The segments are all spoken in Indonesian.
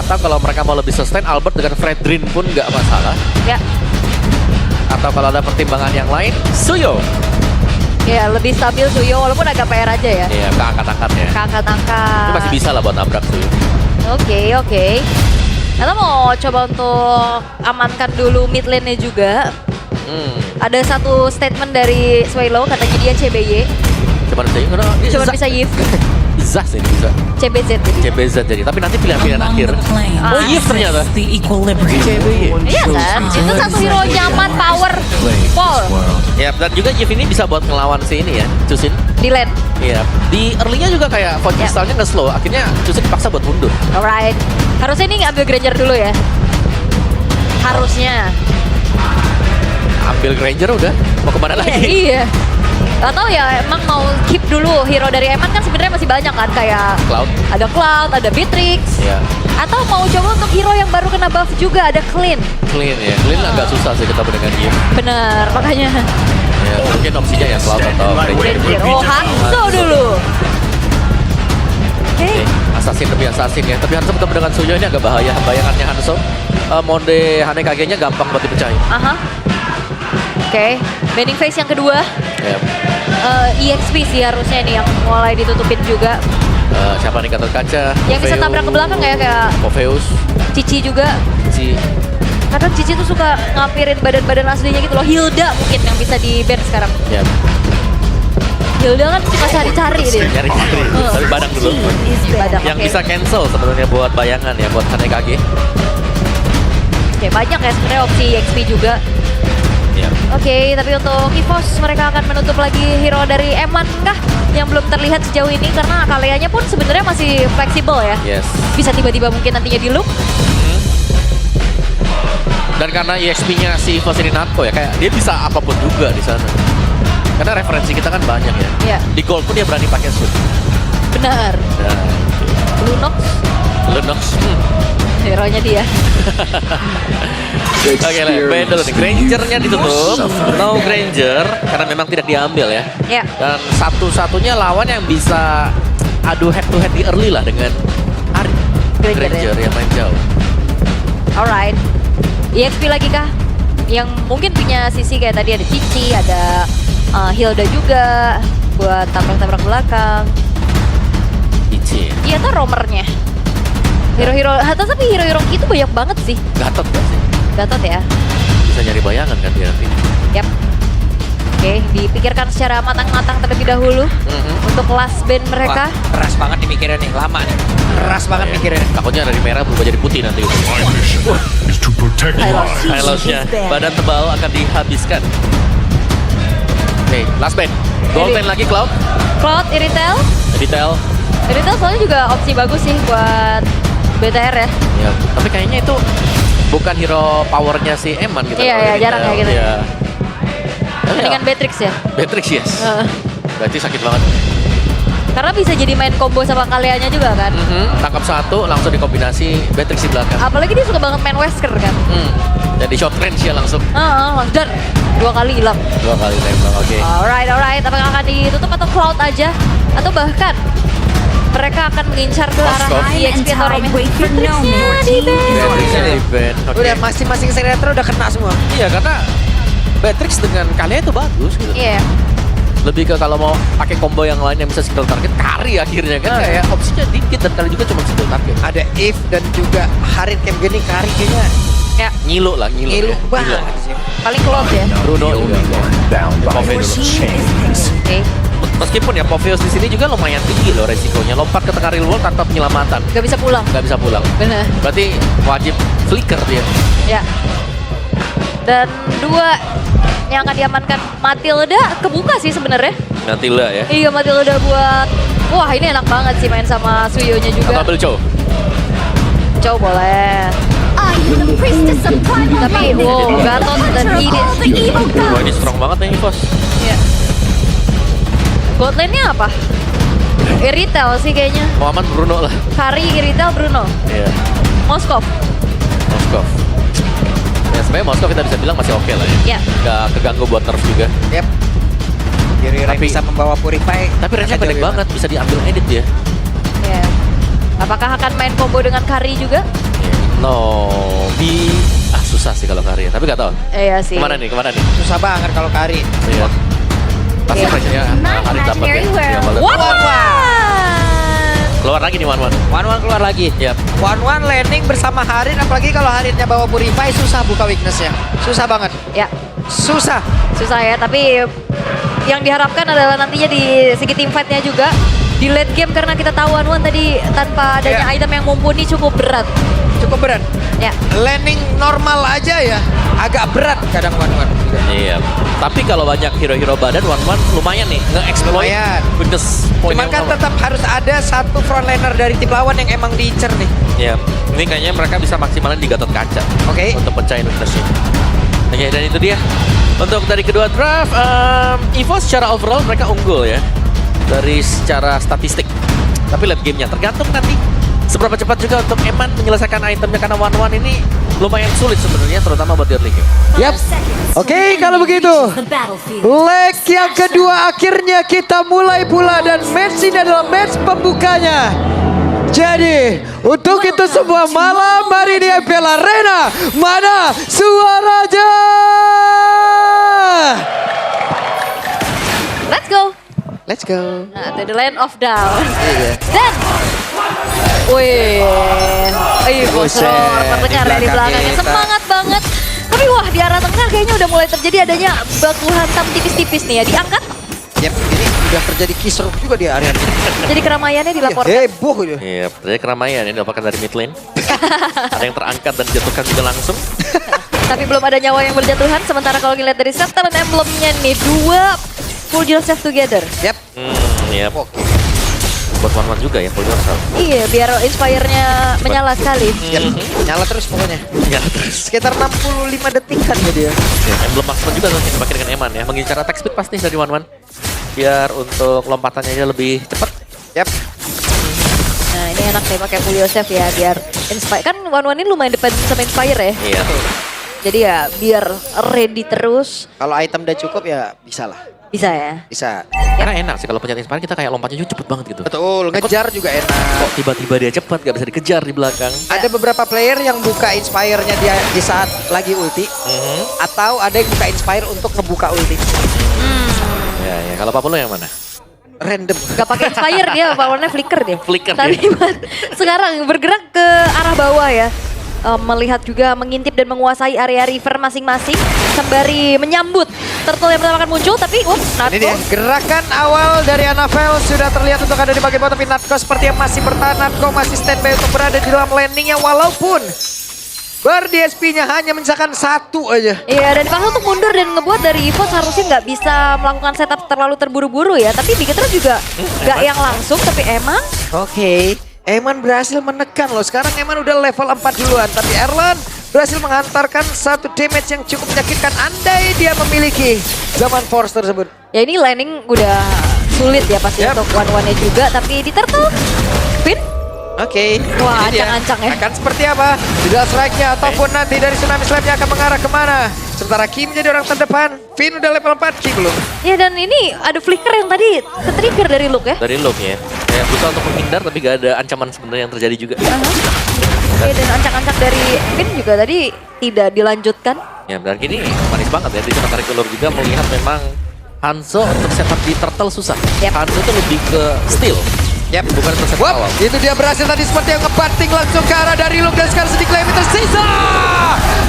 Atau kalau mereka mau lebih sustain, Albert dengan Fredrin pun nggak masalah. Ya. Atau kalau ada pertimbangan yang lain, Suyo. Ya, lebih stabil Suyo walaupun agak PR aja ya. Iya, keangkat-angkat ya. Angkat-angkat. Itu masih bisa lah buat nabrak Suyo. Oke. Kita mau coba untuk amankan dulu mid lane-nya juga. Ada satu statement dari Swelo, katanya dia CBY. Cuman Bisa Yif. Zah sih bisa. CBZ jadi. CBZ jadi, tapi nanti pilihan-pilihan akhir. Oh Yif ternyata. CBY. Iya kan? Itu satu hero nyaman, power, Paul. Ya, dan juga Yif ini bisa buat ngelawan si ini ya, Cusin. Di lane. Iya, di early-nya juga kayak Void Crystal-nya nggak slow, akhirnya Cusin dipaksa buat mundur. Alright. Harusnya ini ambil Granger dulu ya. Harusnya. Ambil Granger udah, mau kemana lagi? Iya. Gak tau ya, emang mau keep dulu hero dari Eman kan sebenarnya masih banyak kan, kayak Cloud. ada Cloud, ada Beatrix. Iya. Atau mau coba untuk hero yang baru kena buff juga, ada Clean. Clean ya, Clean agak susah sih ketemu dengan Yif. Bener, makanya Ya, mungkin opsinya ya Cloud atau Granger. Granger. Oh, Hanzo dulu. Oke. Assassin demi Assassin ya, tapi Hanzo ketemu dengan Suyo ini agak bahaya. Bayangannya Hanzo, Monde Hanekage-nya gampang buat dipecahin. Aha. Oke, Bending Face yang kedua. Ya. EXP sih harusnya nih yang mulai ditutupin juga. Siapa nih Gatot Kaca? Yang bisa tabrak ke belakang ya, kayak Popheus, Cici juga. si Kadang Cici tuh suka ngampirin badan-badan aslinya gitu loh. Hilda mungkin yang bisa di-ban sekarang. ya Hilda kan suka cari-cari dia. nyari tapi badang dulu. Badak, Yang oke. bisa cancel sebenarnya buat bayangan ya, buat Hanekage. Oke, banyak ya sebenarnya opsi EXP juga. Ya. Oke, tapi untuk EVOS mereka akan menutup lagi hero dari Eman kah yang belum terlihat sejauh ini karena Akaleanya pun sebenarnya masih fleksibel ya. Yes. Bisa tiba-tiba mungkin nantinya di loop. Dan karena EXP-nya si Evos ini Natko ya, kayak dia bisa apapun juga di sana. Karena referensi kita kan banyak ya. Iya. Di gold pun dia berani pakai suit. Benar. Nah, Blue Nox, Lunox. hero-nya dia. Oke lah, beda dulu nih. Granger-nya ditutup. No Granger, karena memang tidak diambil ya. Ya. Dan satu-satunya lawan yang bisa adu head to head di early lah dengan Ari. Granger ya. yang main jauh. Alright. EXP lagi kah? Yang mungkin punya sisi kayak tadi ada Cici, ada Hilda juga buat tabrak-tabrak belakang. Ichi. Iya tuh roamernya. Hero-hero, tapi hero-hero itu banyak banget sih. Gatot gak sih? Gatot ya. Bisa nyari bayangan kan dia nanti. Yap. Oke, dipikirkan secara matang-matang terlebih dahulu untuk last band mereka. Wah, keras banget nih mikirnya nih, lama nih. Keras banget mikirnya. Takutnya dari merah berubah jadi putih nanti. My mission is to protect lives. Highlight-nya, badan tebal akan dihabiskan. Oke, last band. Gold lane lagi Cloud. Cloud, Iritel. Detail. Iritel soalnya juga opsi bagus sih buat BTR ya. Ya, tapi kayaknya itu bukan hero powernya si Eman gitu. Iya, kalau iya, Detail. jarang ya gitu. Iya. Mendingan Beatrix ya. Beatrix yes. Heeh. Berarti sakit banget. Karena bisa jadi main combo sama Kaleanya juga kan. Tangkap satu, langsung dikombinasi Beatrix di belakang. Apalagi dia suka banget main Wesker kan. Jadi short range ya langsung. Dan 2 kali hilang. 2 kali tembak, oke. Alright. Apakah akan ditutup atau Cloud aja? Atau bahkan mereka akan mengincar ke arah Moskov. EXP atau Romy. Beatrixnya di ban. Beatrixnya di ban. Oke. Udah masing-masing Senator udah kena semua. Iya, karena Beatrix dengan kalian itu bagus gitu. Iya. Lebih ke kalau mau pakai combo yang lain yang bisa single target, Kari akhirnya kan kayak opsinya dikit dan kali juga cuma single target. Ada Eve dan juga Harit Camp gini, Kari kayaknya Ya, Ngilu lah, ngilu. ngilu ya. banget sih. paling Cloud ya. Bruno The juga. only one bound by Popheus. its chains. Oke. Meskipun ya Popheus di sini juga lumayan tinggi loh resikonya. Lompat ke tengah real world tanpa penyelamatan. Gak bisa pulang. Nggak bisa pulang. Bener. Berarti wajib flicker dia. Ya. Dan 2 yang akan diamankan Matilda kebuka sih sebenarnya. Nanti lah ya. Iya, Matilda buat. Wah, ini enak banget sih main sama Suyo-nya Atau juga. ambil Chow. Coba boleh. Tapi wow, Gatot dan Idis. Wah ini strong banget nih Evos. Iya. Bot lane-nya apa? Iritel sih kayaknya. Muhammad Bruno lah. Kari, Iritel, Bruno. Iya. Moskov. Moskov. Ya sebenarnya Moskov kita bisa bilang masih oke lah ya. Ya. Nggak keganggu buat nerf juga. Yap. Jadi Rai Tapi- bisa membawa Purify. Tapi range-nya pendek banget, bisa diambil edit ya. Ya. Apakah akan main combo dengan Kari juga? Nobi susah sih kalau Kari, tapi gak tahu. Iya sih. Kemana nih? Susah banget kalau Kari. Iya. Pasti Iya. pressure-nya Kari dapat ya. Iya, One Keluar lagi nih Wan. One keluar lagi. Yap. One landing bersama Harin, apalagi kalau Harinnya bawa Purify susah buka weakness-nya. Susah banget. Ya, Susah. susah ya. Tapi yang diharapkan adalah nantinya di segi team fight-nya juga di late game, karena kita tahu One tadi tanpa adanya Ya. item yang mumpuni cukup berat. Cukup berat. Ya, Landing normal aja ya agak berat kadang One juga. Iya. Tapi kalau banyak hero-hero badan Wan lumayan nih nge-exploit Lumayan. weakness point Cuman yang kan utama. tetap harus ada satu frontliner dari tim lawan yang emang diincer nih. Iya. Ini kayaknya mereka bisa maksimalin di Gatot Kaca. Oke. Untuk pecahin weakness-nya. Oke, dan itu dia. Untuk dari kedua draft, EVOS secara overall mereka unggul ya. Dari secara statistik. Tapi late game-nya tergantung nanti seberapa cepat juga untuk Eman menyelesaikan itemnya, karena One ini lumayan sulit sebenarnya, terutama buat di early game. Yap. Oke, kalau begitu leg yang kedua akhirnya kita mulai pula, dan match ini adalah match pembukanya. Jadi untuk itu semua malam hari di FPL Arena, mana suaranya? let's go. Let's go. Nah, to the land of down. Iya. Dan wih, Buset, Roar terdengar di dari belakang belakangnya, kita. semangat banget. Tapi wah, di arah tengah kayaknya udah mulai terjadi adanya baku hantam tipis-tipis nih ya. Diangkat, Yap, ini udah terjadi kisruh juga di area ini. jadi keramaiannya dilaporkan. Heboh gitu. Iya, terjadi keramaian ini dapatkan dari mid lane. Ada yang terangkat dan dijatuhkan juga langsung. Tapi belum ada nyawa yang berjatuhan. Sementara kalau ngeliat dari set talent emblemnya nih, 2 full yourself together. Yap. Iya. Oke. Buat Wan juga ya, full yourself. Iya, biar inspire-nya menyala sekali. Yap. Nyala terus pokoknya. Ya, terus. Sekitar 65 detikan ya dia. Ya, emblem Maxman juga tuh yang dipakai dengan Eman ya. Mengincar attack speed pasti dari Wan. Biar untuk lompatannya aja lebih cepat. Yap. Nah, ini enak deh pakai full yourself ya, biar inspire. Kan One ini lumayan depend sama inspire ya. Iya. Jadi ya biar ready terus. Kalau item udah cukup ya bisa lah. Bisa ya. Bisa. Karena enak sih kalau pencet inspire kita kayak lompatnya juga cepet banget gitu. Betul, ngejar juga enak. Kok tiba-tiba dia cepat, gak bisa dikejar di belakang. Ada beberapa player yang buka inspire-nya dia di saat lagi ulti. Atau ada yang buka inspire untuk ngebuka ulti. Ya, kalau Papa lo yang mana? Random. Gak pakai inspire dia, warnanya flicker dia. Flicker Tapi sekarang bergerak ke arah bawah ya. Melihat juga mengintip dan menguasai area river masing-masing sembari menyambut turtle yang pertama akan muncul, tapi Ini dia, Natko gerakan awal dari Anavel sudah terlihat untuk ada di bagian bawah, tapi Natko seperti yang masih bertahan. Natko masih standby untuk berada di dalam landingnya, walaupun ber-DSP-nya hanya menyisakan 1 aja. iya, dan dipaksa untuk mundur dan ngebuat dari EVOS harusnya nggak bisa melakukan setup terlalu terburu-buru ya. Tapi Bigetron juga nggak yang langsung, tapi emang Oke, Eman berhasil menekan loh. Sekarang Eman udah level 4 duluan, tapi Erlan berhasil menghantarkan satu damage yang cukup menyakitkan andai dia memiliki zaman force tersebut. ya ini landing udah sulit ya pasti Yap. untuk one-one-nya juga, tapi di turtle Finn. Oke, Wah, ini dia. ancang-ancang ya. Akan seperti apa? Tidak strike-nya ataupun nanti dari Tsunami Slam-nya akan mengarah kemana? Sementara Kim menjadi orang terdepan. Finn udah level 4, Kim belum. Ya dan ini ada flicker yang tadi ke-trigger dari Luke ya. Dari Luke ya. Kayak berusaha untuk menghindar tapi gak ada ancaman sebenarnya yang terjadi juga. Oke, dan ancak-ancak dari Finn juga tadi tidak dilanjutkan. Ya benar gini manis banget ya. Di sana tarik ulur juga melihat memang Hanzo untuk setup di turtle susah. Yap. Hanzo tuh lebih ke steal. Yap. Bukan untuk setup Wap, awal. itu dia berhasil tadi seperti yang ngebanting langsung ke arah dari Luke, dan sekarang sedikit lebih tersisa.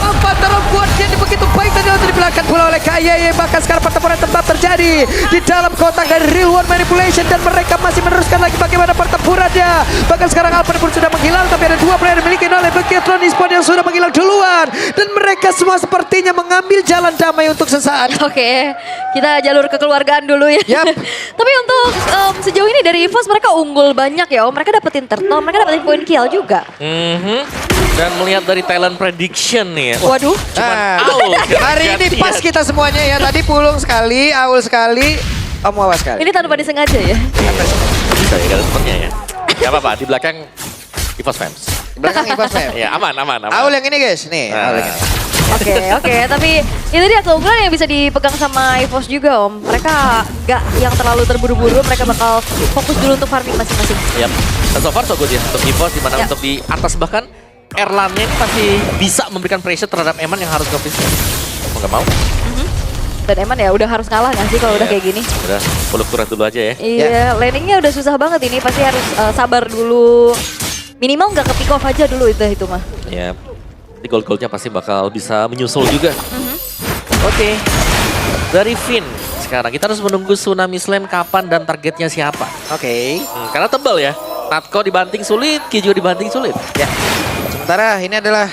4 terbuat yang begitu baik tadi langsung dibelakang pula oleh KYY. Bahkan sekarang pertempuran tetap terjadi di dalam kotak dari Real One Manipulation, dan mereka masih meneruskan lagi bagaimana pertempurannya. Bahkan sekarang Alpha pun sudah menghilang, tapi ada 2 player dimiliki oleh Bigetron Esports yang sudah menghilang duluan, dan mereka semua sepertinya mengambil jalan damai untuk sesaat. Oke, kita jalur kekeluargaan dulu ya. Yap. Tapi untuk sejauh ini dari EVOS mereka unggul banyak ya. Mereka dapetin turtle, mereka dapetin point kill juga. Dan melihat dari talent prediction nih ya. Waduh. Aul. Hari ini pas kita semuanya ya. Tadi Pulung sekali, Aul sekali, Om Wawa sekali. Ini tanpa disengaja ya. Bisa ya kalau sepertinya ya. Gak apa-apa di belakang EVOS fans. Di belakang Ibas Fam. Ya aman. Aul yang ini guys, nih. Aul yang ini. Oke, tapi itu dia keunggulan yang bisa dipegang sama EVOS juga Om. Mereka gak yang terlalu terburu-buru, mereka bakal fokus dulu untuk farming masing-masing. Yap. Dan so far so good ya untuk EVOS, dimana Yap. untuk di atas bahkan Erlannya ini masih bisa memberikan pressure terhadap Eman yang harus nge-fist. Mau nggak mau? Dan Eman ya udah harus kalah nggak sih kalau udah kayak gini? Udah, follow turret dulu aja ya. Iya, landingnya udah susah banget ini. Pasti harus sabar dulu. Minimal nggak ke pick off aja dulu itu mah. Ya, nanti gold-goldnya pasti bakal bisa menyusul juga. Oke, dari Finn. Sekarang kita harus menunggu Tsunami Slam kapan dan targetnya siapa. Oke. Karena tebal ya. Natko dibanting sulit, Ki juga dibanting sulit. Ya. Sementara ini adalah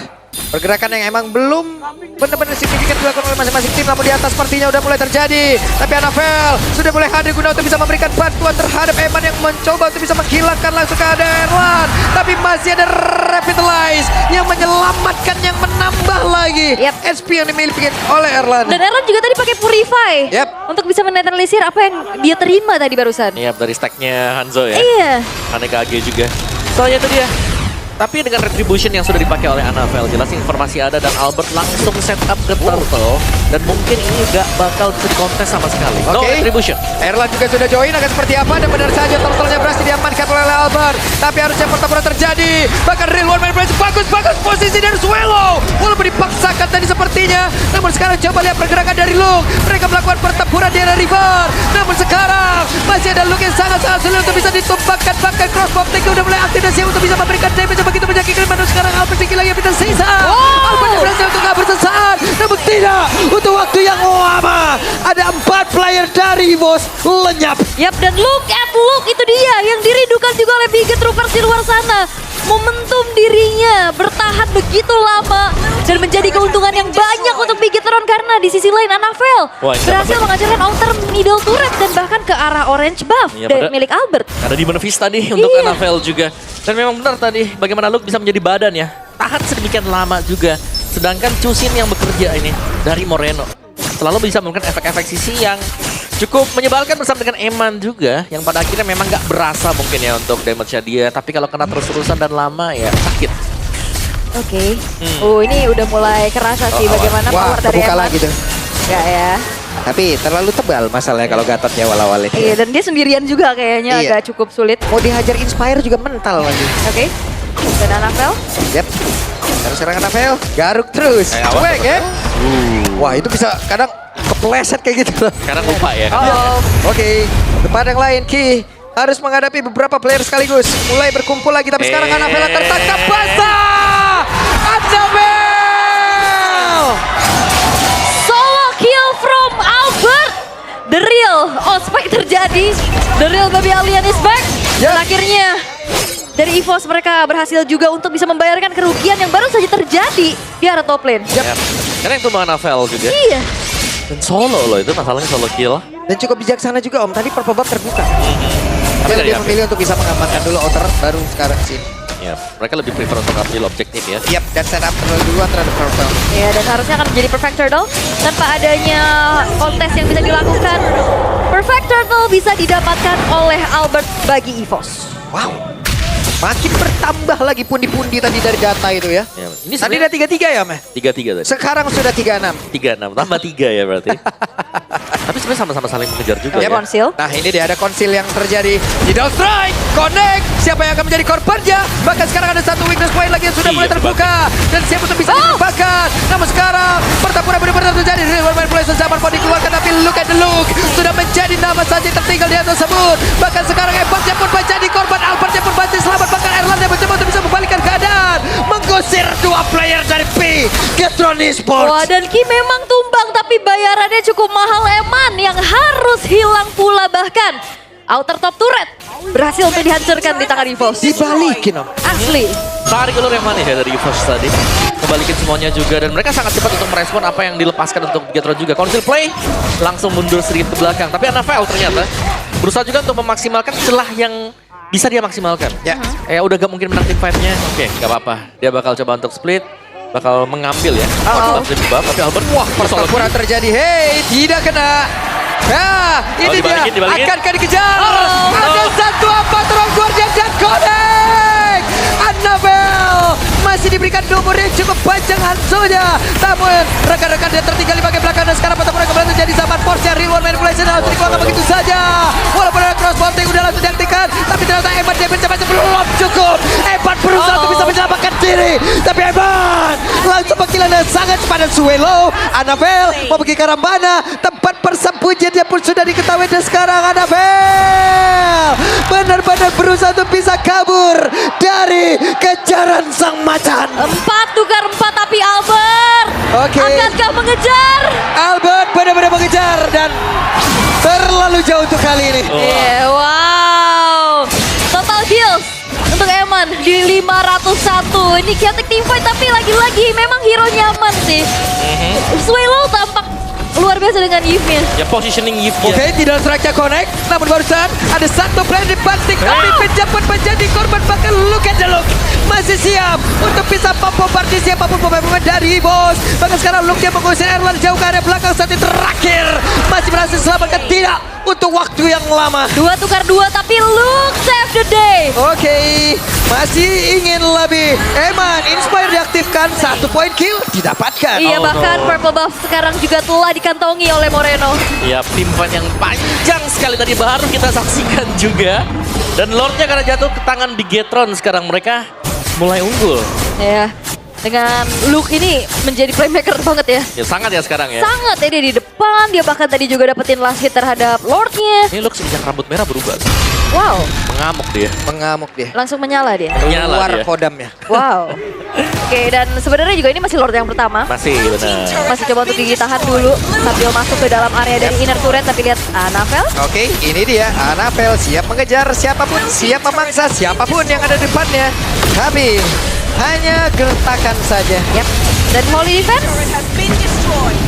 pergerakan yang emang belum benar-benar signifikan dilakukan oleh masing-masing tim. Namun di atas sepertinya udah mulai terjadi. Tapi Anavel sudah mulai hadir guna untuk bisa memberikan bantuan terhadap Eman yang mencoba untuk bisa menghilangkan langsung ke Erlan. Tapi masih ada Revitalize yang menyelamatkan, yang menambah lagi SP yang dimiliki oleh Erlan. Dan Erlan juga tadi pakai Purify untuk bisa menetralisir apa yang dia terima tadi barusan. Iya, dari stacknya Hanzo ya. Iya. Hanekage juga. Soalnya itu dia. Tapi dengan retribution yang sudah dipakai oleh Anavel, jelas informasi ada dan Albert langsung set up ke Turtle. Dan mungkin ini gak bakal bisa dikontes sama sekali. No retribution. Erlan juga sudah join, akan seperti apa? Dan benar saja Turtle-nya berhasil diamankan oleh Albert. Tapi harusnya pertempuran terjadi. Bahkan real one man place, bagus posisi dari Swallow. Walaupun dipaksakan tadi sepertinya. Namun sekarang coba lihat pergerakan dari Luke. Mereka melakukan pertempuran di area river. Namun sekarang masih ada Luke yang sangat-sangat sulit untuk bisa ditumpahkan. Bahkan crossbow tank udah mulai aktif dan siap untuk bisa memberikan damage begitu menyakitkan. Namun sekarang Albert tinggi lagi Peter Sisa. Albert yang berhasil untuk kabur sesaat. Namun tidak untuk waktu yang lama. Ada 4 player dari EVOS lenyap. Yap, dan look at Luke, itu dia yang dirindukan juga oleh Bigot Troopers di luar sana. Momentum dirinya bertahan begitu lama dan menjadi keuntungan yang banyak untuk Bigetron karena di sisi lain Anavel berhasil menghasilkan outer middle turret dan bahkan ke arah orange buff dari milik Albert. Ada di Benevis tadi untuk Anavel juga. Dan memang benar tadi bagaimana Luke bisa menjadi badan ya. Tahan sedemikian lama juga. Sedangkan Chusin yang bekerja ini dari Moreno selalu bisa memberikan efek-efek sisi yang cukup menyebalkan bersama dengan Eman juga. Yang pada akhirnya memang nggak berasa mungkin ya untuk damage-nya dia. Tapi kalau kena terus-terusan dan lama ya sakit. Oke. Ini udah mulai kerasa sih bagaimana power dari Eman. Lagi tuh. Enggak ya. Tapi terlalu tebal masalahnya kalau Gatotnya awal-awal ini. Iya, dan dia sendirian juga kayaknya agak cukup sulit. Mau dihajar Inspire juga mental lagi. Oke. Dan Anavel. Yap. Terus serangan Anavel. Garuk terus. Cuek ya. Wah, itu bisa kadang kepleset kayak gitu loh. Sekarang lupa ya. Oke. Tempat yang lain, Ki harus menghadapi beberapa player sekaligus. Mulai berkumpul lagi, tapi sekarang Anavel tertangkap basah. Anavel! Solo kill from Albert. The real ospek terjadi. The real baby alien is back. Dan akhirnya dari EVOS mereka berhasil juga untuk bisa membayarkan kerugian yang baru saja terjadi di area top lane. Karena yang tumbang Anavel juga. Iya. Dan solo loh, itu masalahnya solo kill. Dan cukup bijaksana juga Om, tadi purple buff terbuka. Dia lebih memilih untuk bisa mengamankan dulu outer, baru sekarang sini. Ya, mereka lebih prefer untuk ambil objektif ya. Yap, dan setup terlalu duluan terhadap purple. Ya, dan harusnya akan menjadi perfect turtle tanpa adanya kontes yang bisa dilakukan. Perfect turtle bisa didapatkan oleh Albert bagi EVOS. Wow. Makin bertambah lagi pundi-pundi tadi dari data itu ya. Ini tadi ada 3-3 ya, Meh? 3-3 tadi. Sekarang sudah 3-6. 3-6, tambah 3 ya berarti. Tapi sebenarnya sama-sama saling mengejar juga ya. Konsil. Nah, ini dia ada konsil yang terjadi. Middle strike, connect. Siapa yang akan menjadi korbannya? Bahkan sekarang ada satu weakness point lagi yang sudah mulai terbuka. Dan siap untuk bisa ditembakkan. Namun sekarang pertempuran benar-benar terjadi. Real One Man Place dan Zaman Body dikeluarkan, tapi look at the look. Sudah menjadi nama saja yang tertinggal di atas tersebut. Bahkan sekarang Evansnya pun menjadi korban. Albertnya pun masih selamat. Bahkan Erlan yang mencoba untuk bisa membalikkan keadaan. Menggusir 2 player dari Bigetron Esports. Wah, dan Ki memang tumbang tapi bayarannya cukup mahal. Eman yang harus hilang pula, bahkan outer top turret berhasil untuk dihancurkan di tangan EVOS. Dibalikin Om. Asli. Tarik ulur yang manis ya dari EVOS tadi. Kembalikin semuanya juga dan mereka sangat cepat untuk merespon apa yang dilepaskan untuk Bigetron juga. Konsil play langsung mundur sedikit ke belakang. Tapi Anavel ternyata berusaha juga untuk memaksimalkan celah yang bisa dia maksimalkan. Ya. Udah gak mungkin menang tim fight-nya. Oke, gak apa-apa. Dia bakal coba untuk split. Bakal mengambil ya. Tapi Albert, wah, pertempuran terjadi. Hey, tidak kena. Nah, ini dia. Akankah dikejar? Ada satu apa terus Guardian dan connect. Anavel masih diberikan nomor yang cukup panjang Hanzonya. Namun rekan-rekan dia tertinggal di bagian belakang dan sekarang pertempuran kembali terjadi zaman Force Real World Manipulation harus dikeluarkan begitu saja. Walaupun ada crossbow yang udah langsung diaktifkan, tapi ternyata Eman damage macam belum cukup. Eman berusaha untuk bisa menyelamatkan diri, tapi Eman langsung panggilan yang sangat cepat dan Suelo. Annabelle mau pergi ke arah mana? Tempat persembunyian dia pun sudah diketahui dan sekarang Annabelle benar-benar berusaha untuk bisa kabur dari kejaran sang macan. 4 tukar 4 tapi Albert Oke. akankah mengejar? Albert benar-benar mengejar dan terlalu jauh untuk kali ini. Iya, wow. Total kills untuk Eman di 501. Ini chaotic teamfight tapi lagi-lagi memang hero nyaman sih. Suelo tampak luar biasa dengan Yves-nya. Ya positioning Yves-nya. Oke, tidak strike connect, namun barusan ada satu player dibanting, tapi penjabat menjadi korban, bahkan look at the look. Masih siap untuk bisa membombardir siapapun pemain-pemain dari bos. Bahkan sekarang look dia mengusir Erlan jauh ke area belakang saat ini terakhir. Masih berhasil selamatkan tidak untuk waktu yang lama. 2 tukar 2 tapi Luke save the day. Oke, masih ingin lebih. Eman, Inspire diaktifkan, 1 poin kill didapatkan. Iya, Oh, bahkan no. Purple Buff sekarang juga telah dikantongi oleh Moreno. Ya, tim fight yang panjang sekali tadi baru kita saksikan juga. Dan Lordnya karena jatuh ke tangan Bigetron, sekarang mereka mulai unggul. Ya, dengan Luke ini menjadi playmaker banget ya. Ya sangat ya sekarang ya. Sangat ya, dia di depan, dia bahkan tadi juga dapetin last hit terhadap Lordnya. Ini Lux yang rambut merah berubah. Wow, Mengamuk dia. Mengamuk dia. langsung menyala dia. Nyala Keluar dia. kodamnya. Wow. Oke, dan sebenarnya juga ini masih Lord yang pertama. Masih benar. Masih coba untuk gigi tahan dulu sambil masuk ke dalam area dari inner turret, tapi lihat Annabelle. Oke, ini dia. Annabelle siap mengejar siapapun, siap memangsa siapapun yang ada di depannya. Tapi hanya gertakan saja. Yap. Dan Holy Defense.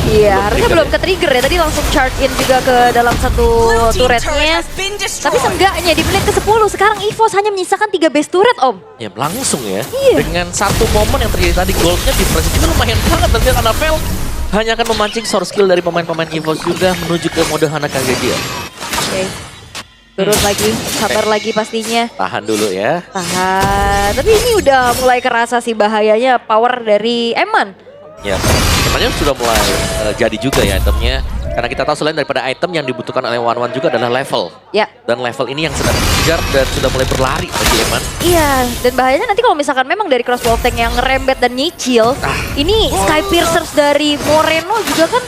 Iya, harusnya belum ke trigger ya. Tadi langsung charge in juga ke dalam satu turretnya. Tapi seenggaknya di menit ke-10 sekarang EVOS hanya menyisakan 3 base turret, Om. Ya langsung ya. Iya. Dengan satu momen yang terjadi tadi goldnya difference itu lumayan banget. Dan lihat Annabelle hanya akan memancing source skill dari pemain-pemain EVOS juga menuju ke mode Hanakage dia. Oke. Turun lagi, sabar lagi pastinya. Tahan dulu ya. Tahan. Tapi ini udah mulai kerasa sih bahayanya power dari Eman. Ya, sebenarnya sudah mulai jadi juga ya itemnya. Karena kita tahu selain daripada item yang dibutuhkan oleh One juga adalah level. Ya. Dan level ini yang sedang dikejar dan sudah mulai berlari bagi Eman. Iya, dan bahayanya nanti kalau misalkan memang dari crossbow tank yang ngerembet dan nyicil, ini Sky Piercers dari Moreno juga kan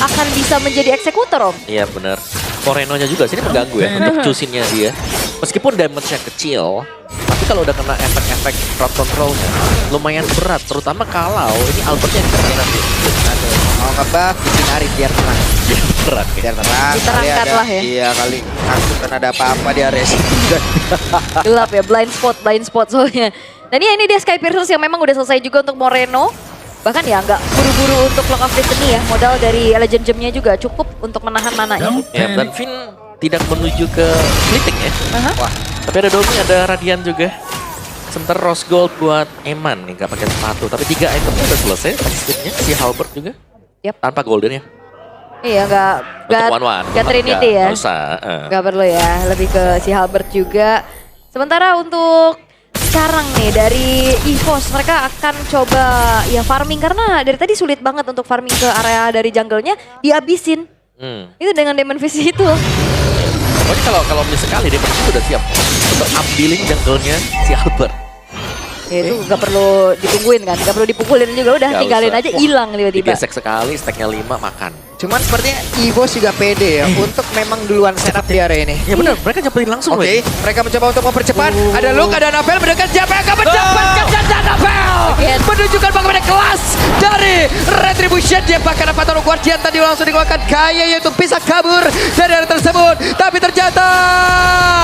akan bisa menjadi eksekutor, Om. Iya benar. Moreno-nya juga sini mengganggu ya untuk cusinnya dia. Meskipun damage-nya kecil, tapi kalau udah kena efek-efek crowd control-nya lumayan berat. Terutama kalau ini Albert yang kena nanti. Aduh, mau ngebuff, bikin Arif biar tenang. Dia berat ya. Biar tenang. Diterangkan Kali ada- lah ya. Iya kali. Takut kan ada apa-apa dia resi. Gelap ya, blind spot soalnya. Dan ya ini dia Sky Piercers yang memang udah selesai juga untuk Moreno. Bahkan ya nggak buru-buru untuk Lock of Destiny ya. Modal dari Legend Gem-nya juga cukup untuk menahan mananya. Ya, dan Finn tidak menuju ke splitting ya. Aha. Wah, tapi ada Domi, ada Radian juga. Sementara Rose Gold buat Eman nih, nggak pakai sepatu. Tapi 3 itemnya udah selesai, splitnya. Si Halbert juga. Yap. Tanpa golden ya. Iya, Untuk one-one. nggak Trinity ya. Nggak usah. Nggak perlu ya, lebih ke si Halbert juga. Sementara untuk sekarang nih dari EVOS mereka akan coba ya farming karena dari tadi sulit banget untuk farming ke area dari jungle-nya dihabisin. Itu dengan Demon Fist itu. Pokoknya kalau miss sekali dia pasti udah siap untuk ambilin jungle-nya si Albert. Ya itu nggak perlu ditungguin kan, nggak perlu dipukulin juga udah Nggak tinggalin usah. aja hilang tiba-tiba. Digesek sekali, stacknya 5 makan. Cuman sepertinya EVOS juga pede ya untuk memang duluan setup di area ini. Ya benar, mereka nyamperin langsung. Oke, mereka mencoba untuk mempercepat. Ada Luke, ada Annabelle mendekat siapa yang akan mendapatkan dan Annabelle Again. menunjukkan bagaimana kelas dari Retribution. Dia bahkan dapat Toro Guardian tadi langsung dikeluarkan kaya yaitu bisa kabur dari area tersebut. Tapi ternyata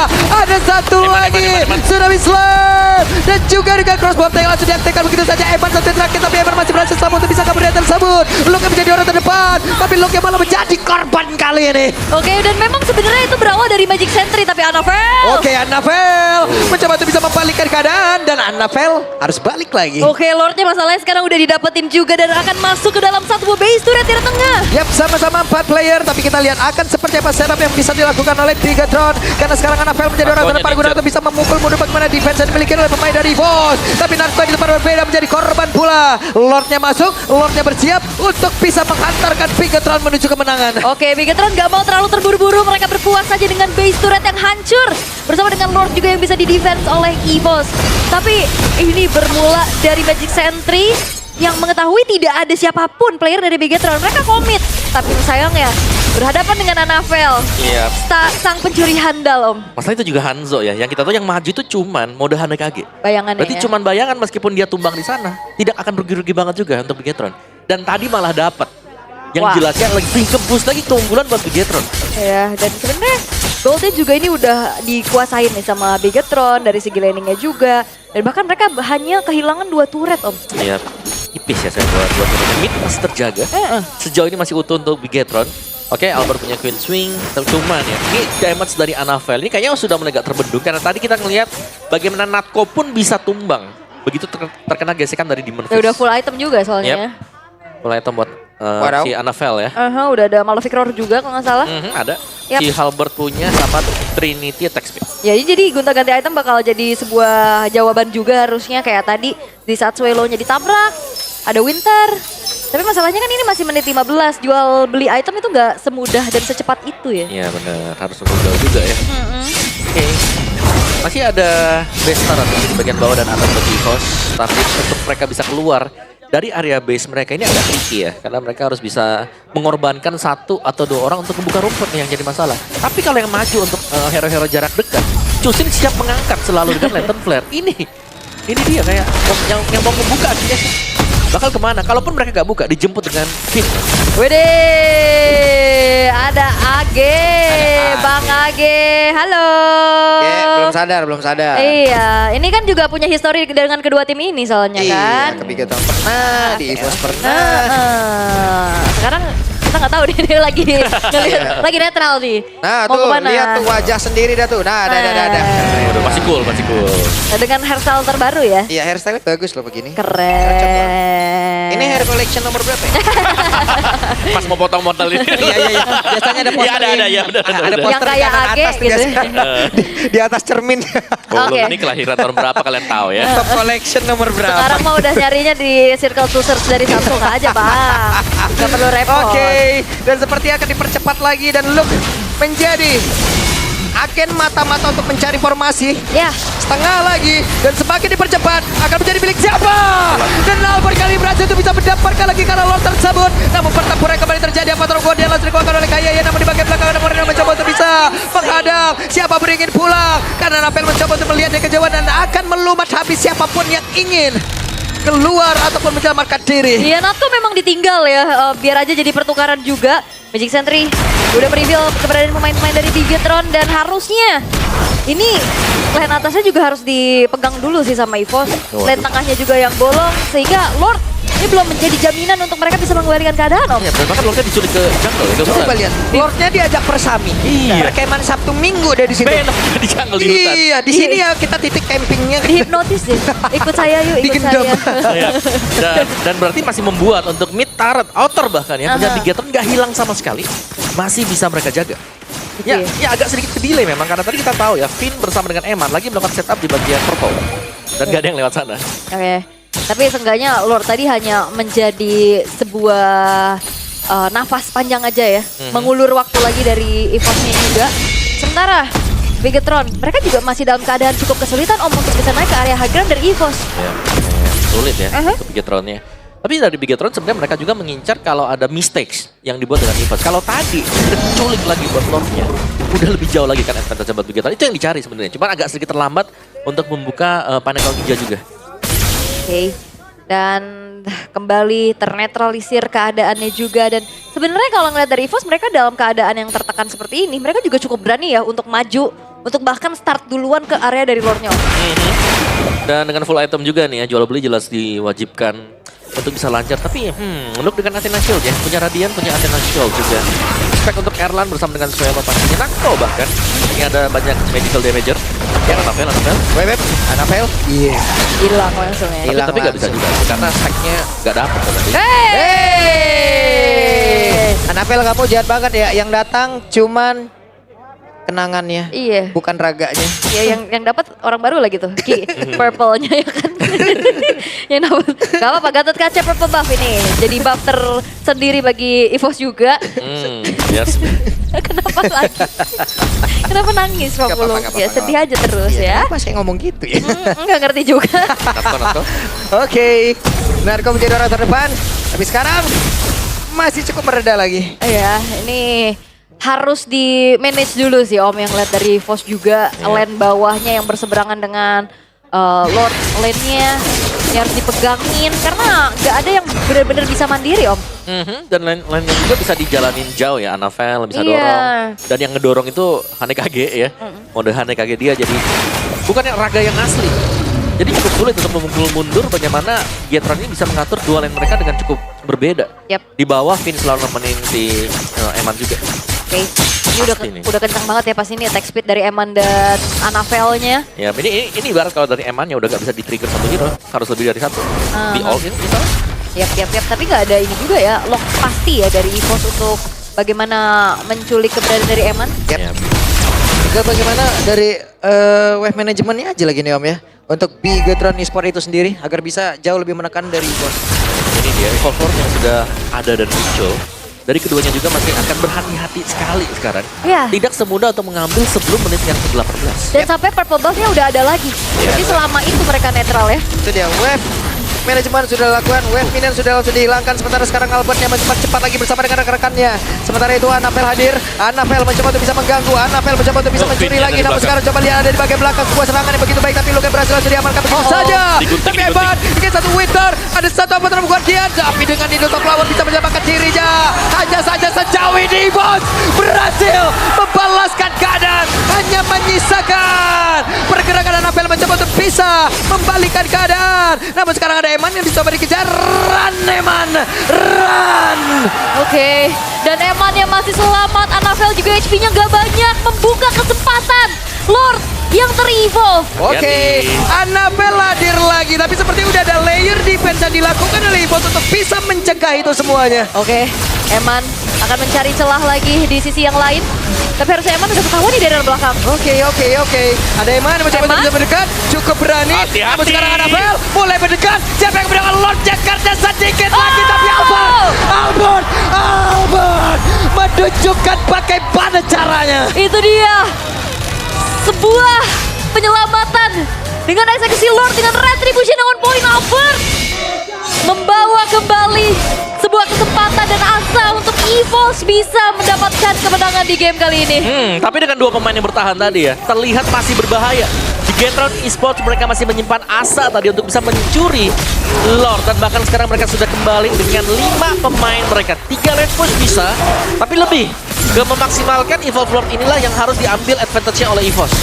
ada satu lagi Tsunami Slam dan juga dengan crossbow yang langsung diaktifkan begitu saja. Eman satu terakhir tapi Eman masih berhasil selamat untuk bisa kabur dari area tersebut. Luke yang menjadi orang terdepan tapi Luke yang malah menjadi korban kali ini. Oke, dan memang sebenarnya itu berawal dari Magic Sentry tapi Annabelle. Oke, Annabelle mencoba untuk bisa membalikkan keadaan dan Annabelle harus balik lagi. Oke, Lordnya masalahnya sekarang udah didapetin juga dan akan masuk ke dalam satu base turret di tengah. Yap, sama-sama 4 player, tapi kita lihat akan seperti apa setup yang bisa dilakukan oleh Bigetron. Karena sekarang Anafel menjadi orang terdepan guna untuk bisa memukul mundur bagaimana defense yang dimiliki oleh pemain dari EVOS. Tapi Narco di tempat berbeda menjadi korban pula. Lordnya masuk, Lordnya bersiap untuk bisa menghantarkan Bigetron menuju kemenangan. Oke, Bigetron gak mau terlalu terburu-buru. Mereka berpuas saja dengan base turret yang hancur. Bersama dengan Lord juga yang bisa di-defense oleh EVOS. Tapi ini bermula dari Magic Sentry yang mengetahui tidak ada siapapun player dari Bigetron. Mereka komit. Tapi sayangnya berhadapan dengan Anafel. Iya. Sang pencuri handal, Om. Masalah itu juga Hanzo ya. Yang kita tahu yang maju itu cuman mode Hanekage. Bayangannya Berarti ya. cuman bayangan meskipun dia tumbang di sana. Tidak akan rugi-rugi banget juga untuk Bigetron. Dan tadi malah dapat. Yang Wah. jelasnya lebih kebus lagi keunggulan buat Bigetron. Ya, dan sebenarnya Goldnya juga ini udah dikuasain nih sama Bigetron dari segi laningnya juga. Dan bahkan mereka hanya kehilangan 2 turret, Om. Iya. Tipis ya saya buat turret. Mid masih terjaga. Sejauh ini masih utuh untuk Bigetron. Oke, Albert punya Queen Swing. Cuman ya, ini damage dari Anafel ini kayaknya sudah mulai agak terbendung. Karena tadi kita ngelihat bagaimana Natko pun bisa tumbang. Begitu terkena gesekan dari Demon Ya Fist. udah full item juga soalnya. Mulai item buat Wadaw. si Anafel ya. Udah ada Malefic Roar juga kalau nggak salah. Ada. Yap. Si Halbert punya sama Trinity attack speed. Ya, jadi gonta-ganti item bakal jadi sebuah jawaban juga harusnya kayak tadi di saat Suelo-nya ditabrak, ada Winter. Tapi masalahnya kan ini masih menit 15, jual beli item itu nggak semudah dan secepat itu ya. Iya benar, harus menunggu juga ya. Oke. Masih ada base turret di bagian bawah dan atas bagi EVOS. Tapi untuk mereka bisa keluar dari area base mereka ini agak tricky ya. Karena mereka harus bisa mengorbankan 1 atau 2 orang untuk membuka rumput nih yang jadi masalah. Tapi kalau yang maju untuk hero-hero jarak dekat, Chusin siap mengangkat selalu dengan Lantern Flare. Ini dia kayak yang mau membuka akhirnya bakal kemana? Kalaupun mereka gak buka, dijemput dengan Finn. Wede, ada Age, Bang Age, halo. Belum sadar. Iya, ini kan juga punya histori dengan kedua tim ini soalnya kan. Iya, ke Bigetron pernah, di EVOS pernah. Sekarang kita nggak tahu dia lagi ngelihat, lagi netral nih. Nah, Mau tuh kemana? lihat tuh wajah sendiri dah tuh. Nah, ada. Udah masih cool. Nah, dengan hairstyle terbaru ya. Iya, hairstyle bagus loh begini. Keren. Ini hair collection nomor berapa ya? Pas mau potong modal ini. Iya. Biasanya ada poster. Iya, ada, ya, benar. Ada Yang poster di kayak kanan Age atas tuh gitu. biasanya. di atas cermin. Oh, Oke. belum ini kelahiran tahun berapa kalian tahu ya? Top collection nomor berapa? Sekarang mau udah nyarinya di circle to search dari Samsung aja, Bang. Gak perlu repot. Oke, dan seperti akan dipercepat lagi dan Luke menjadi agen mata-mata untuk mencari formasi. Ya, Setengah lagi dan semakin dipercepat akan menjadi milik siapa? Dan Albert kali berhasil untuk bisa mendapatkan lagi karena Lord tersebut. Namun pertempuran kembali terjadi apa terus dia langsung dikuatkan oleh Kayaya, namun di bagian belakang ada Moreno mencoba untuk bisa menghadang. Siapa pun ingin pulang karena Napel mencoba untuk melihat dari kejauhan dan akan melumat habis siapapun yang ingin keluar ataupun menyelamatkan diri. iya Natko memang ditinggal ya, biar aja jadi pertukaran juga. Magic Sentry udah mereveal keberadaan pemain-pemain dari Bigetron dan harusnya ini lane atasnya juga harus dipegang dulu sih sama EVOS. Lane tengahnya juga yang bolong sehingga Lord ini belum menjadi jaminan untuk mereka bisa mengembalikan keadaan, Om. Iya, dan bahkan Lordnya diculik ke jungle ya. Coba lihat, Lordnya diajak persami. Iya. Perkemahan Sabtu Minggu dari situ. Benar di jungle di hutan. Iya, di sini ya kita titik campingnya. Dihipnotis deh. Ikut saya yuk, ikut Digendam. saya. Iya. Dan berarti masih membuat untuk mid turret, outer bahkan ya. Punya Bigetron nggak hilang sama sekali. Masih bisa mereka jaga. Gitu Ya agak sedikit ke delay memang. Karena tadi kita tahu ya, Finn bersama dengan Eman lagi melakukan setup di bagian purple. Dan nggak ada yang lewat sana. Oke. Tapi seenggaknya Lord tadi hanya menjadi sebuah nafas panjang aja ya. Mengulur waktu lagi dari EVOS-nya juga. Sementara Bigetron, mereka juga masih dalam keadaan cukup kesulitan Om untuk bisa naik ke area high ground dari EVOS. Ya, sulit ya untuk Bigetronnya. Tapi dari Bigetron sebenarnya mereka juga mengincar kalau ada mistakes yang dibuat dengan EVOS. Kalau tadi diculik lagi buat Lordnya, udah lebih jauh lagi kan advantage buat Bigetron. Itu yang dicari sebenarnya. Cuma agak sedikit terlambat untuk membuka Pinnacle Ninja juga. Oke. Dan kembali ternetralisir keadaannya juga. Dan sebenarnya kalau ngeliat dari EVOS mereka dalam keadaan yang tertekan seperti ini, mereka juga cukup berani ya untuk maju, untuk bahkan start duluan ke area dari Lordnya. Dan dengan full item juga nih ya, jual beli jelas diwajibkan untuk bisa lancar. Tapi untuk dengan Athena Shield ya, punya Radiant, punya Athena Shield juga. Spek untuk Erlan bersama dengan Suelo pastinya Nakto bahkan. Ini ada banyak medical damager. Ya, Anapel. Web, Anapel. Iya. Hilang langsung ya. Hilang Tapi nggak bisa langsung. juga karena stacknya nggak dapet tadi. Hey! Anapel kamu jahat banget ya. Yang datang cuman kenangannya. Iya. Bukan raganya. Ya yang dapat orang baru lagi tuh. Purple-nya ya kan. Yang dapat. Gak apa-apa, Gatot Kaca purple buff ini. Jadi buff tersendiri bagi EVOS juga. Yes. Kenapa lagi? Kenapa nangis Pak Gak apa-apa, Pulung? gak Ya apa-apa, sedih aja terus ya. Kenapa saya ngomong gitu ya? Enggak ngerti juga. Natko. Oke. Narko menjadi orang terdepan. Tapi sekarang masih cukup mereda lagi. Ya, ini harus di manage dulu sih Om, yang lihat dari EVOS juga lane bawahnya yang berseberangan dengan Lord lane-nya yang harus dipegangin karena nggak ada yang benar-benar bisa mandiri Om. Dan lainnya juga bisa dijalanin jauh ya, Anapel bisa Iya. dorong. Dan yang ngedorong itu Hanekage ya. Mode Hanekage dia jadi bukan yang raga yang asli. Jadi cukup sulit untuk memukul mundur bagaimana Gietron ini bisa mengatur dua lane mereka dengan cukup berbeda. Yap. Di bawah Finn selalu nemenin si Eman juga. Oke, ini Pasti nih. udah kencang banget ya pas ini attack speed dari Eman dan Anavelnya. Ya ini ibarat kalau dari Eman ya udah gak bisa di-trigger satu hero. Harus lebih dari satu. Di all in misalnya. Yap. Tapi nggak ada ini juga ya, lock pasti ya dari EVOS untuk bagaimana menculik keberadaan dari Eman. Yap. Ya. Juga bagaimana dari wave manajemennya aja lagi nih Om ya. Untuk Bigetron Esport itu sendiri agar bisa jauh lebih menekan dari bos. Ini dia Evolver yang sudah ada dan muncul. Dari keduanya juga masih akan berhati-hati sekali sekarang. Iya. Tidak semudah untuk mengambil sebelum menit yang ke-18. Dan sampai purple buff-nya udah ada lagi. Jadi selama itu mereka netral ya. Itu dia wave manajemen sudah dilakukan, wave minion sudah langsung dihilangkan. Sementara sekarang Albertnya cepat lagi bersama dengan rekan-rekannya. Sementara itu Anapel hadir, Anapel mencoba untuk bisa mengganggu, Anapel mencoba untuk bisa mencuri Finn lagi. ada di Namun belakang. sekarang coba lihat ada di bagian belakang sebuah serangan yang begitu baik, tapi Luka berhasil langsung diamankan begitu saja. digunting, Tapi digunting. hebat, ingin satu winter, ada satu apa terlalu Guardian, tapi dengan Nidal Top Lawan bisa menyelamatkan dirinya. Hanya saja sejauh ini bos berhasil membalaskan keadaan, hanya menyisakan pergerakan Anapel mencoba untuk bisa membalikan keadaan. Namun sekarang ada Eman yang dicoba dikejar. Run Eman, run. Oke, dan Eman yang masih selamat, Anavel juga HP-nya gak banyak, membuka kesempatan Lord yang ter-evolve. Oke, Anapel hadir lagi, tapi seperti udah ada layer defense yang dilakukan oleh EVOS untuk bisa mencegah itu semuanya. Oke, Eman akan mencari celah lagi di sisi yang lain. Tapi harusnya Eman udah ketahuan nih dari arah belakang. Oke. Ada Eman yang mencoba Eman? untuk bisa mendekat, cukup berani. Hati-hati. Namun sekarang Anapel mulai mendekat. Siapa yang mendekat? Lord Jakarta sedikit lagi, tapi Albert menunjukkan bagaimana caranya. Itu dia. Sebuah penyelamatan dengan eksekusi Lord dengan retribution on point Albert. Membawa kembali sebuah kesempatan dan asa untuk EVOS bisa mendapatkan kemenangan di game kali ini. Tapi dengan dua pemain yang bertahan tadi ya, terlihat masih berbahaya. Di Gietron Esports mereka masih menyimpan asa tadi untuk bisa mencuri Lord. Dan bahkan sekarang mereka sudah kembali dengan 5 pemain mereka. 3 lane push bisa, tapi lebih ke memaksimalkan Evolve Lord inilah yang harus diambil advantage-nya oleh EVOS.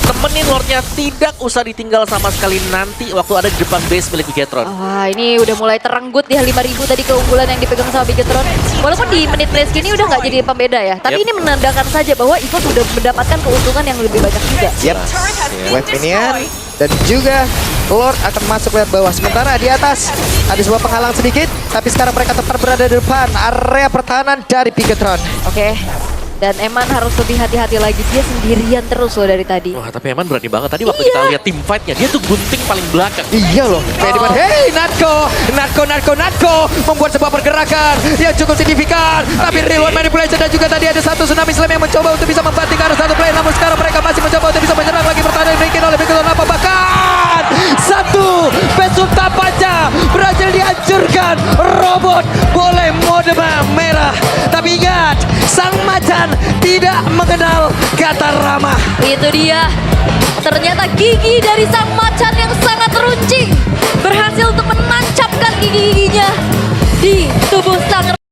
Temenin Lordnya tidak usah ditinggal sama sekali nanti waktu ada di depan base milik Gietron. Wah, ini udah mulai terenggut ya 5.000 tadi keunggulan yang dipegang sama Bigetron. Walaupun di menit race ini udah nggak jadi pembeda ya. Tapi Yep. ini menandakan saja bahwa EVOS sudah mendapatkan keuntungan yang lebih banyak juga. Yap, wave minion dan juga Lord akan masuk lewat bawah. Sementara di atas ada sebuah penghalang sedikit, tapi sekarang mereka tetap berada di depan area pertahanan dari Bigetron. Oke. Dan Eman harus lebih hati-hati lagi. Dia sendirian terus loh dari tadi. Wah, tapi Eman berani banget. Tadi waktu kita lihat team fight-nya, dia tuh gunting paling belakang. Iya loh, hey Natko membuat sebuah pergerakan yang cukup signifikan. Tapi real one manipulation dan juga tadi ada satu tsunami slam yang mencoba untuk bisa membanting ke arah satu play. Namun sekarang mereka masih mencoba untuk bisa menyerang lagi pertahanan yang dimiliki oleh Bigetron. Apa bahkan satu pesulta panca berhasil dihancurkan. Robot boleh mode merah, tapi ingat sang macan tidak mengenal kata ramah. Itu dia. Ternyata gigi dari sang macan yang sangat runcing berhasil untuk menancapkan gigi-giginya di tubuh sang